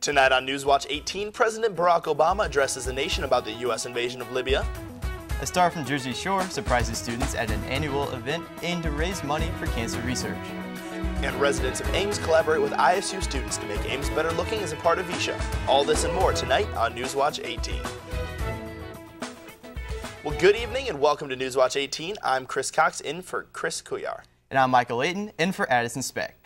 Tonight on Newswatch 18, President Barack Obama addresses the nation about the U.S. invasion of Libya. A star from Jersey Shore surprises students at an annual event aimed to raise money for cancer research. And residents of Ames collaborate with ISU students to make Ames better looking as a part of VISHA. All this and more tonight on Newswatch 18. Well, good evening and welcome to Newswatch 18. I'm Chris Cox, in for Chris Kuyar. And I'm Michael Leighton, in for Addison Speck.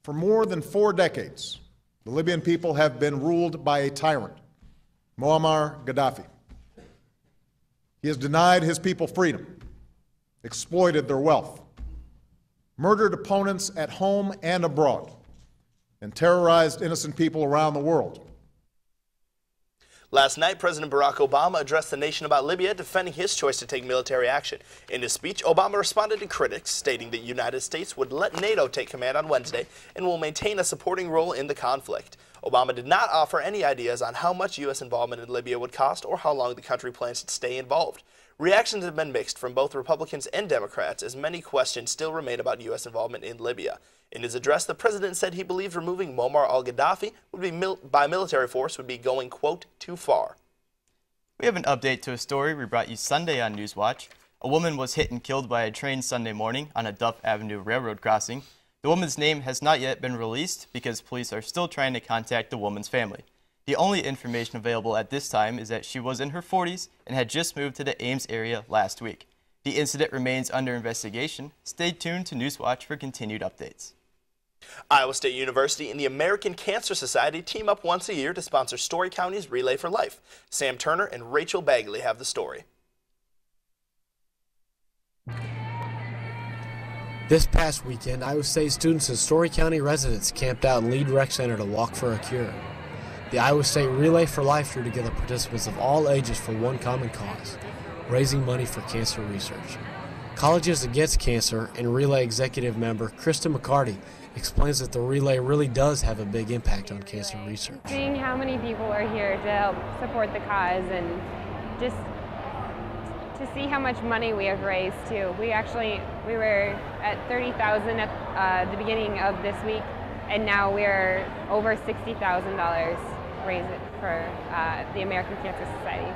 For more than 4 decades, the Libyan people have been ruled by a tyrant, Muammar Gaddafi. He has denied his people freedom, exploited their wealth, murdered opponents at home and abroad, and terrorized innocent people around the world. Last night, President Barack Obama addressed the nation about Libya, defending his choice to take military action. In his speech, Obama responded to critics, stating the United States would let NATO take command on Wednesday and will maintain a supporting role in the conflict. Obama did not offer any ideas on how much U.S. involvement in Libya would cost or how long the country plans to stay involved. Reactions have been mixed from both Republicans and Democrats, as many questions still remain about U.S. involvement in Libya. In his address, the president said he believed removing Muammar al-Gaddafi by military force would be going, quote, too far. We have an update to a story we brought you Sunday on Newswatch. A woman was hit and killed by a train Sunday morning on a Duff Avenue railroad crossing. The woman's name has not yet been released because police are still trying to contact the woman's family. The only information available at this time is that she was in her 40s and had just moved to the Ames area last week. The incident remains under investigation. Stay tuned to Newswatch for continued updates. Iowa State University and the American Cancer Society team up once a year to sponsor Story County's Relay for Life. Sam Turner and Rachael Bagley have the story. This past weekend, Iowa State students and Story County residents camped out in Lead Rec Center to walk for a cure. The Iowa State Relay for Life drew together participants of all ages for one common cause, raising money for cancer research. Colleges Against Cancer and Relay executive member Krista McCarty explains that the relay really does have a big impact on cancer research. Seeing how many people are here to help support the cause and just to see how much money we have raised too. We were at $30,000 at the beginning of this week, and now we're over $60,000 raised for the American Cancer Society.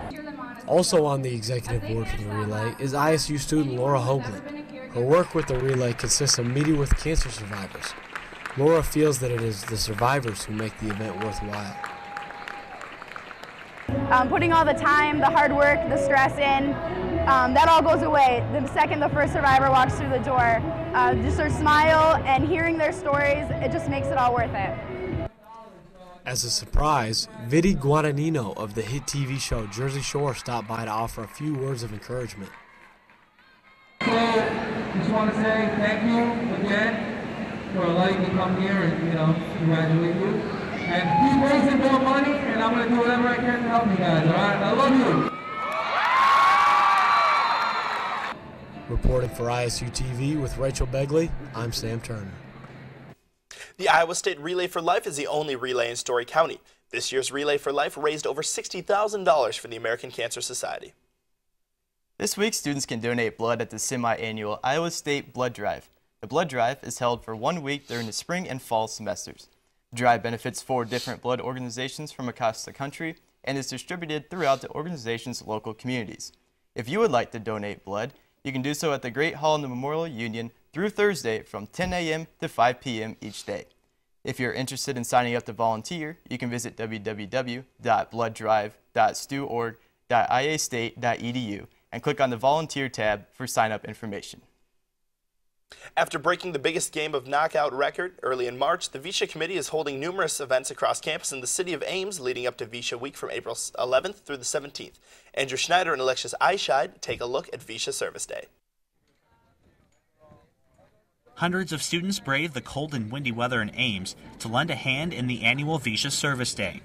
Also on the executive board for the relay is ISU student Laura Hoagland. Her work with the relay consists of meeting with cancer survivors. Laura feels that it is the survivors who make the event worthwhile. Putting all the time, the hard work, the stress in, that all goes away. The second the first survivor walks through the door, just their smile and hearing their stories, it just makes it all worth it. As a surprise, Vidi Guadagnino of the hit TV show Jersey Shore stopped by to offer a few words of encouragement. So, just want to say thank you again for letting me come here and, congratulate you. And keep raising more money, and I'm going to do whatever I can to help you guys, all right? I love you. Reporting for ISU TV with Rachael Bagley, I'm Sam Turner. The Iowa State Relay for Life is the only relay in Story County. This year's Relay for Life raised over $60,000 for the American Cancer Society. This week, students can donate blood at the semi-annual Iowa State Blood Drive. The blood drive is held for 1 week during the spring and fall semesters. The drive benefits 4 different blood organizations from across the country and is distributed throughout the organization's local communities. If you would like to donate blood, you can do so at the Great Hall in the Memorial Union through Thursday from 10 a.m. to 5 p.m. each day. If you're interested in signing up to volunteer, you can visit www.blooddrive.stu.org.iastate.edu and click on the Volunteer tab for sign-up information. After breaking the biggest game of knockout record early in March, the VISHA committee is holding numerous events across campus in the city of Ames leading up to VISHA week from April 11th through the 17th. Andrew Schneider and Alexis Eichscheid take a look at VISHA Service Day. Hundreds of students braved the cold and windy weather in Ames to lend a hand in the annual VISHA Service Day.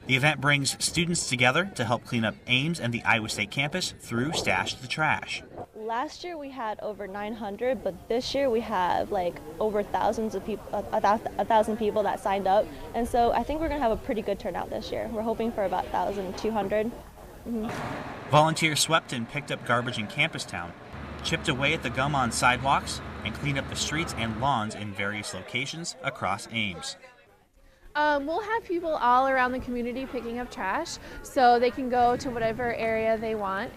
The event brings students together to help clean up Ames and the Iowa State campus through Stash the Trash. Last year we had over 900, but this year we have like over thousands of people, 1,000 people that signed up, and so I think we're going to have a pretty good turnout this year. We're hoping for about 1,200. Volunteers swept and picked up garbage in Campus Town. chipped away at the gum on sidewalks and cleaned up the streets and lawns in various locations across Ames. We'll have people all around the community picking up trash, so they can go to whatever area they want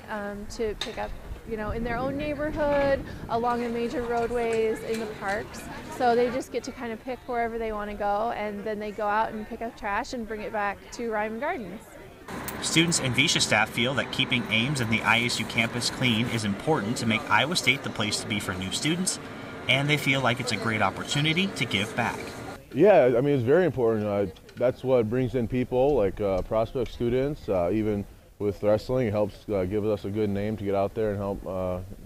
to pick up, in their own neighborhood, along the major roadways, in the parks. So they just get to kind of pick wherever they want to go, and then they go out and pick up trash and bring it back to Ryman Gardens. Students and Visha staff feel that keeping Ames and the ISU campus clean is important to make Iowa State the place to be for new students, and they feel like it's a great opportunity to give back. Yeah, I mean, it's very important. That's what brings in people like prospect students. Even with wrestling, it helps give us a good name to get out there and help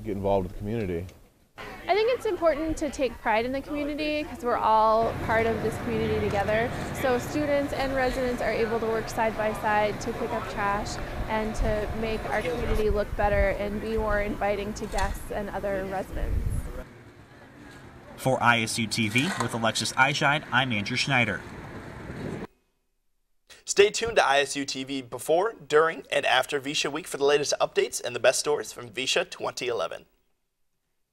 get involved with the community. I think it's important to take pride in the community because we're all part of this community together. So students and residents are able to work side by side to pick up trash and to make our community look better and be more inviting to guests and other residents. For ISU TV with Alexis Eichscheid, I'm Andrew Schneider. Stay tuned to ISU TV before, during, and after Visha Week for the latest updates and the best stories from Visha 2011.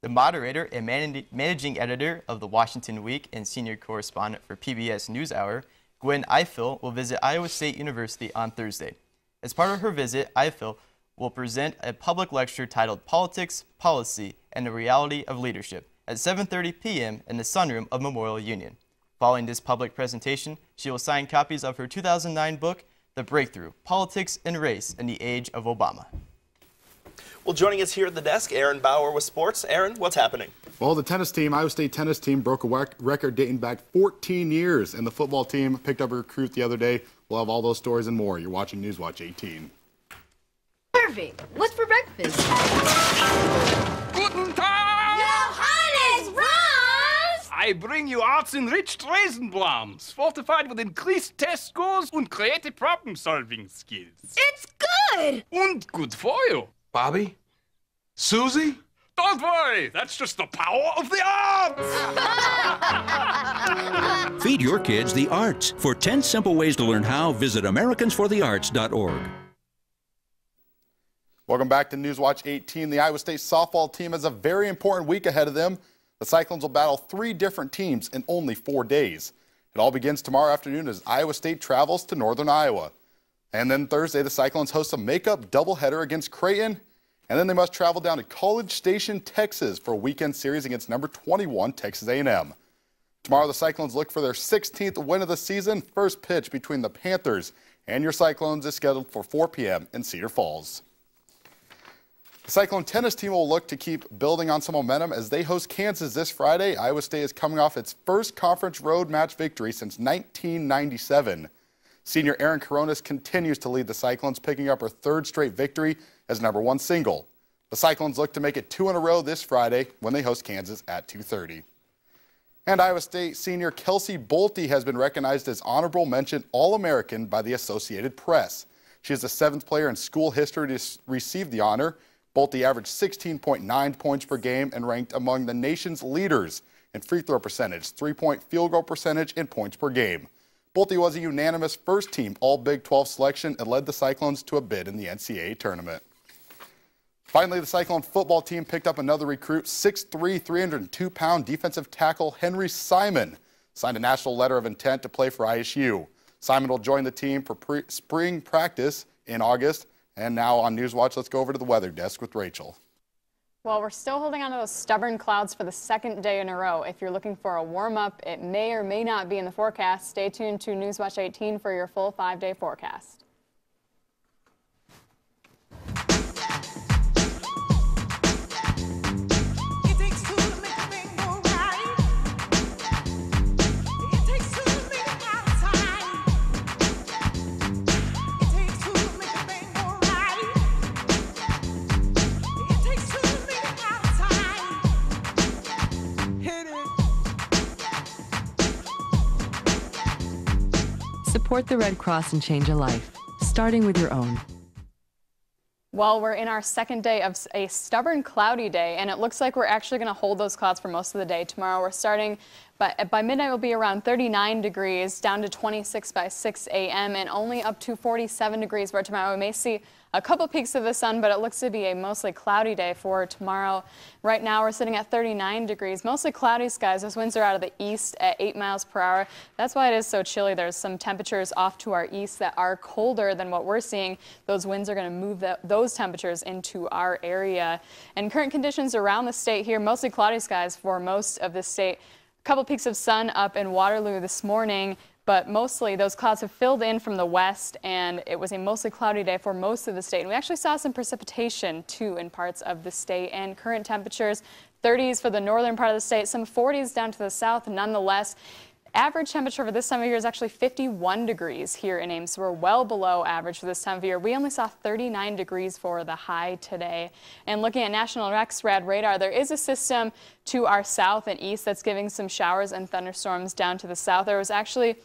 The moderator and managing editor of the Washington Week and senior correspondent for PBS NewsHour, Gwen Ifill, will visit Iowa State University on Thursday. As part of her visit, Ifill will present a public lecture titled Politics, Policy, and the Reality of Leadership at 7:30 p.m. in the sunroom of Memorial Union. Following this public presentation, she will sign copies of her 2009 book, The Breakthrough, Politics and Race in the Age of Obama. Well, joining us here at the desk, Aaron Bauer with sports. Aaron, what's happening? Well, the tennis team, Iowa State tennis team, broke a record dating back 14 years, and the football team picked up a recruit the other day. We'll have all those stories and more. You're watching Newswatch 18. Perfect. What's for breakfast? Guten Tag! Johannes Brahms! I bring you arts-enriched Raisinblams, fortified with increased test scores and creative problem-solving skills. It's good! And good for you. Bobby? Susie? Don't worry, that's just the power of the arts! Feed your kids the arts. For 10 simple ways to learn how, visit AmericansForTheArts.org. Welcome back to Newswatch 18. The Iowa State softball team has a very important week ahead of them. The Cyclones will battle 3 different teams in only 4 days. It all begins tomorrow afternoon as Iowa State travels to Northern Iowa. And then Thursday, the Cyclones host a makeup doubleheader against Creighton. And then they must travel down to College Station, Texas for a weekend series against number 21, Texas A&M. Tomorrow, the Cyclones look for their 16th win of the season. First pitch between the Panthers and your Cyclones is scheduled for 4 p.m. in Cedar Falls. The Cyclone tennis team will look to keep building on some momentum as they host Kansas this Friday. Iowa State is coming off its first conference road match victory since 1997. Senior Erin Coronas continues to lead the Cyclones, picking up her 3rd straight victory as #1 single. The Cyclones look to make it 2 in a row this Friday when they host Kansas at 2:30. And Iowa State senior Kelsey Bolte has been recognized as honorable mention All-American by the Associated Press. She is the 7th player in school history to receive the honor. Bolte averaged 16.9 points per game and ranked among the nation's leaders in free throw percentage, 3-point field goal percentage, and points per game. Bolte was a unanimous first-team All-Big 12 selection and led the Cyclones to a bid in the NCAA tournament. Finally, the Cyclone football team picked up another recruit, 6'3", 302-pound defensive tackle Henry Simon signed a national letter of intent to play for ISU. Simon will join the team for spring practice in August. And now on Newswatch, let's go over to the weather desk with Rachel. Well, we're still holding on to those stubborn clouds for the 2nd day in a row. If you're looking for a warm-up, it may or may not be in the forecast. Stay tuned to Newswatch 18 for your full 5-day forecast. Support the Red Cross and change a life, starting with your own. Well, we're in our 2nd day of a stubborn cloudy day, and it looks like we're actually going to hold those clouds for most of the day. Tomorrow we're starting, but by midnight we'll be around 39 degrees, down to 26 by 6 a.m., and only up to 47 degrees, where tomorrow we may see a couple peaks of the sun, but it looks to be a mostly cloudy day for tomorrow. Right now we're sitting at 39 degrees, mostly cloudy skies. Those winds are out of the east at 8 miles per hour. That's why it is so chilly. There's some temperatures off to our east that are colder than what we're seeing. Those winds are going to move those temperatures into our area. And current conditions around the state here, mostly cloudy skies for most of the state. A couple peaks of sun up in Waterloo this morning, but mostly those clouds have filled in from the west, and it was a mostly cloudy day for most of the state. And we actually saw some precipitation too in parts of the state. And current temperatures, 30s for the northern part of the state, some 40s down to the south nonetheless. Average temperature for this time of year is actually 51 degrees here in Ames, so we're well below average for this time of year. We only saw 39 degrees for the high today. And looking at National Rad radar, there is a system to our south and east that's giving some showers and thunderstorms down to the south. There was actually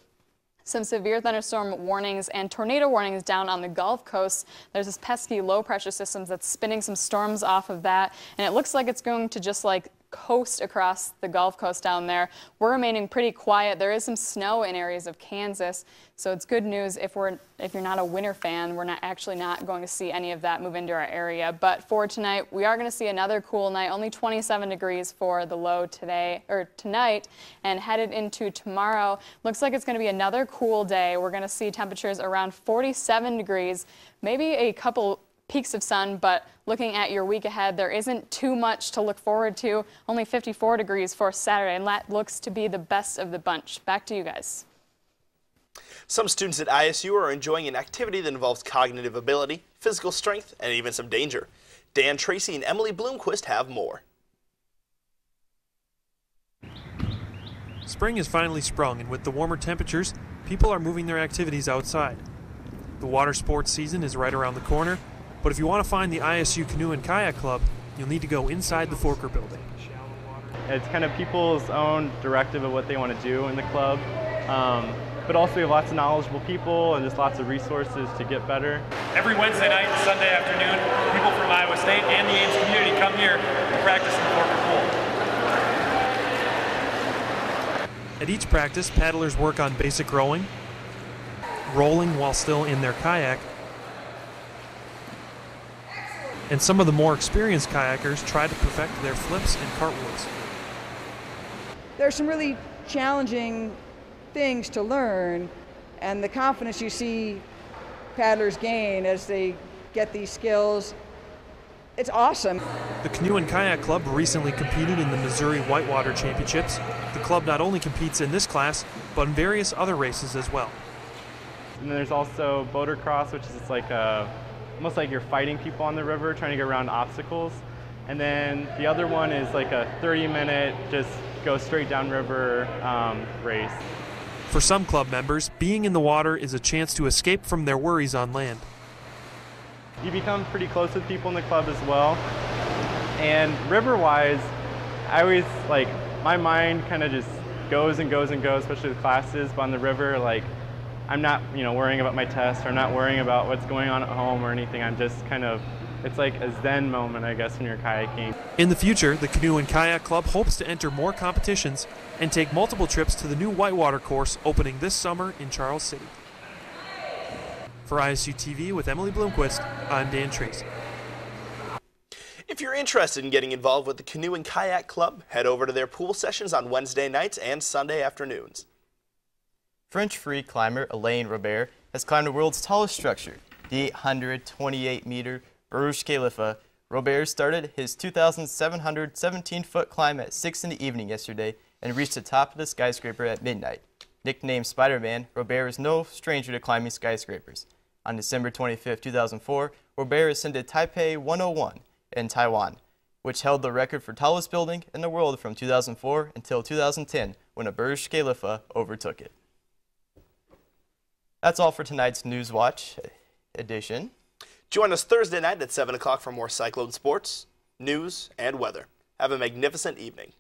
some severe thunderstorm warnings and tornado warnings down on the Gulf Coast. There's this pesky low pressure system that's spinning some storms off of that, and it looks like it's going to just like coast across the Gulf Coast down there. We're remaining pretty quiet. There is some snow in areas of Kansas, so it's good news if you're not a winter fan. We're actually not going to see any of that move into our area. But for tonight, we are going to see another cool night. Only 27 degrees for the low tonight, and headed into tomorrow. Looks like it's going to be another cool day. We're going to see temperatures around 47 degrees, maybe a couple peaks of sun, but looking at your week ahead, there isn't too much to look forward to. Only 54 degrees for Saturday, and that looks to be the best of the bunch. Back to you guys. Some students at ISU are enjoying an activity that involves cognitive ability, physical strength, and even some danger. Dan Tracy and Emily Bloomquist have more. Spring has finally sprung, and with the warmer temperatures, people are moving their activities outside. The water sports season is right around the corner, but if you want to find the ISU Canoe and Kayak Club, you'll need to go inside the Forker building. It's kind of people's own directive of what they want to do in the club, but also we have lots of knowledgeable people and just lots of resources to get better. Every Wednesday night and Sunday afternoon, people from Iowa State and the Ames community come here to practice in the Forker pool. At each practice, paddlers work on basic rowing, rolling while still in their kayak, and some of the more experienced kayakers try to perfect their flips and cartwheels. There's some really challenging things to learn, and the confidence you see paddlers gain as they get these skills, it's awesome. The Canoe and Kayak Club recently competed in the Missouri Whitewater Championships. The club not only competes in this class, but in various other races as well. And then there's also boater cross, which is like almost like you're fighting people on the river, trying to get around obstacles. And then the other one is like a 30-minute, just go straight down river race. For some club members, being in the water is a chance to escape from their worries on land. You become pretty close with people in the club as well. And river-wise, I always, like, my mind kind of just goes and goes and goes, especially with classes, but on the river, like, I'm not, worrying about my test, or I'm not worrying about what's going on at home or anything. I'm just kind of, it's like a zen moment, I guess, when you're kayaking. In the future, the Canoe and Kayak Club hopes to enter more competitions and take multiple trips to the new whitewater course opening this summer in Charles City. For ISU TV with Emily Bloomquist, I'm Dan Tracy. If you're interested in getting involved with the Canoe and Kayak Club, head over to their pool sessions on Wednesday nights and Sunday afternoons. French free climber Alain Robert has climbed the world's tallest structure, the 828-meter Burj Khalifa. Robert started his 2,717-foot climb at 6 in the evening yesterday and reached the top of the skyscraper at midnight. Nicknamed Spider-Man, Robert is no stranger to climbing skyscrapers. On December 25, 2004, Robert ascended Taipei 101 in Taiwan, which held the record for tallest building in the world from 2004 until 2010, when a Burj Khalifa overtook it. That's all for tonight's Newswatch edition. Join us Thursday night at 7 o'clock for more Cyclone sports, news, and weather. Have a magnificent evening.